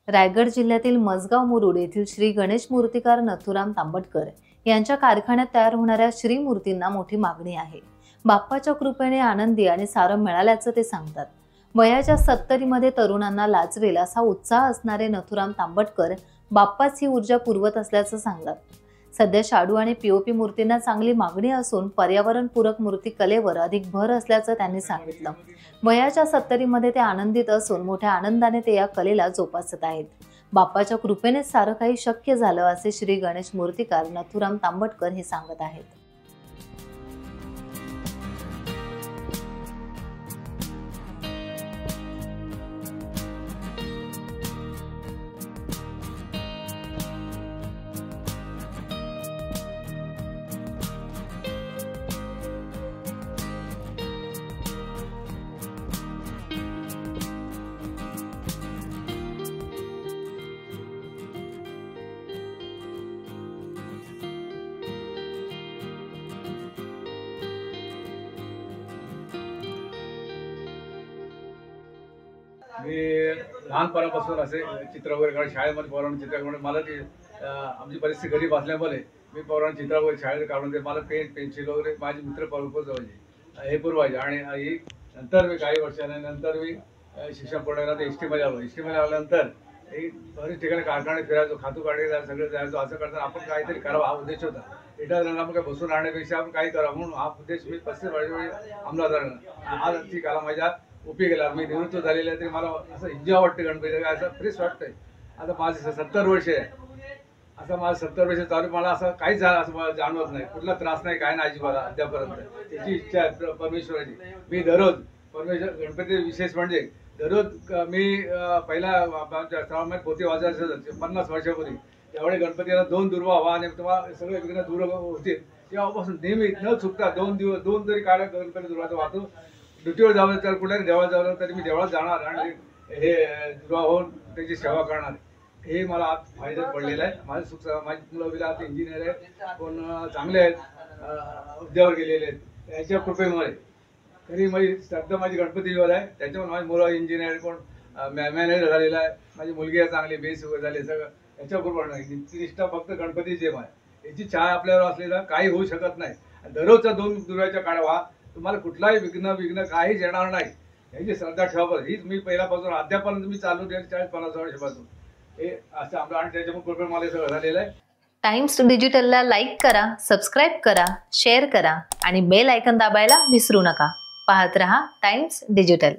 रायगड जिल्ह्यातील मसगाव मुरुड येथील श्री गणेश मूर्तिकार नथुराम तांबटकर यांच्या कारखान्यात तयार होणाऱ्या श्री मूर्तींना मोठी मागणी आहे। बाप्पाच्या कृपेने आनंदी आणि सारं मिळाल्याचं ते सांगतात। वयाच्या 70मध्ये तरुणांना लाजवेल असा उत्साह असणारे नथुराम तांबटकर बाप्पाच ही ऊर्जा पुरवत असल्याचं सांगतात। सध्या शाडू आणि पीओपी मूर्तींना चांगली मागणी असून पर्यावरणपूरक मूर्ती कलेवर अधिक भर असल्याचं त्यांनी सांगितलं। वयाच्या 70मध्ये ते आनंदित असून मोठ्या आनंदाने ते या कलेला जोपासत आहेत। बाप्पाच्या कृपेने सारं काही शक्य झालं असे श्री गणेश मूर्तिकार नथुराम तांबटकर हे सांगत आहेत। मी लहानपणापासून असे चित्र वगैरे काढून शाळेमध्ये पोरांना चित्र काढून मला ती आमची परिस्थिती गरीब असल्यामुळे मी पोरांना चित्र वगैरे शाळेत काढून ते मला पेन पेन्सिल वगैरे माझे मित्र हे पुरवायचे। आणि नंतर मी काही वर्षानंतर मी शिक्षण पूर्ण केलं। एसटीमध्ये आलो। एसटीमध्ये आल्यानंतर बरेच ठिकाणी कारखाने फिरायचो, खातू काढे सगळं जायचो। असं करताना आपण काहीतरी करावं हा उद्देश होता। रिटायर झाल्यानंतर काय बसून राहण्यापेक्षा आपण काही करावं म्हणून हा उद्देश मी 35 वर्षांपूर्वी अंमलात आणला। आज ती कला माझ्या उपयोग केला। मी निवृत्त झालेले तरी मला असं एन्जॉय वाटतं गणपती, असं फ्रेश वाटतंय। आता माझे 70 वर्ष आहे। असं माझं 70 वर्ष चालू मला असं काहीच असं मला जाणवत नाही, कुठला त्रास नाही, काय नाही अजिबात अद्यापर्यंत। त्याची इच्छा आहे परमेश्वराची। मी दररोज गणपती विशेष म्हणजे दररोज मी पहिला आमच्या पोते वाजायचं 50 वर्षापूर्वी, त्यावेळी गणपतीला 2 दुर्वा व्हा आणि तेव्हा सगळे विघ्न दूर होते। तेव्हापासून नेहमी न चुकता 2 तरी काढा गणपती दुर्वाचा वाहतो। ड्युटीवर जावं तर कुठे देवळात जावं तरी मी देवळात जाणार आणि हे दुर्वा होऊन त्याची सेवा करणार। हे मला आज फायद्यात पडलेलं आहे। माझी मुलं बिला आता इंजिनियर आहेत, पण चांगले आहेत, उद्योगावर गेलेले आहेत। त्याच्या कृपेमुळे तरी माझी गणपतीवर आहे। त्याच्यामुळे माझी मुलं इंजिनियर, कोण मॅनेजर झालेला आहे। माझी मुलगी आहे चांगली, बेस वगैरे झाली। सगळं याच्या कृपा नाही, निष्ठा फक्त गणपतीची आहे। याची छाया आपल्यावर असलेला काही होऊ शकत नाही। दररोजचा 2 दुर्व्याच्या काढा, तुम्हाला कुठलाही विघ्न काहीच येणार नाही, याची श्रद्धा ठेवा। हीच मी पहिल्यापासून अद्यापर्यंत मी चालू 40-50 वर्षापासून हे असं आमचं, आणि त्याच्यामुळे कृपा मला सगळं झालेलं आहे। टाइम्स डिजिटलला लाईक करा, सबस्क्राईब करा, शेअर करा आणि बेल आयकॉन दाबायला विसरू नका। पाहत रहा टाइम्स डिजिटल।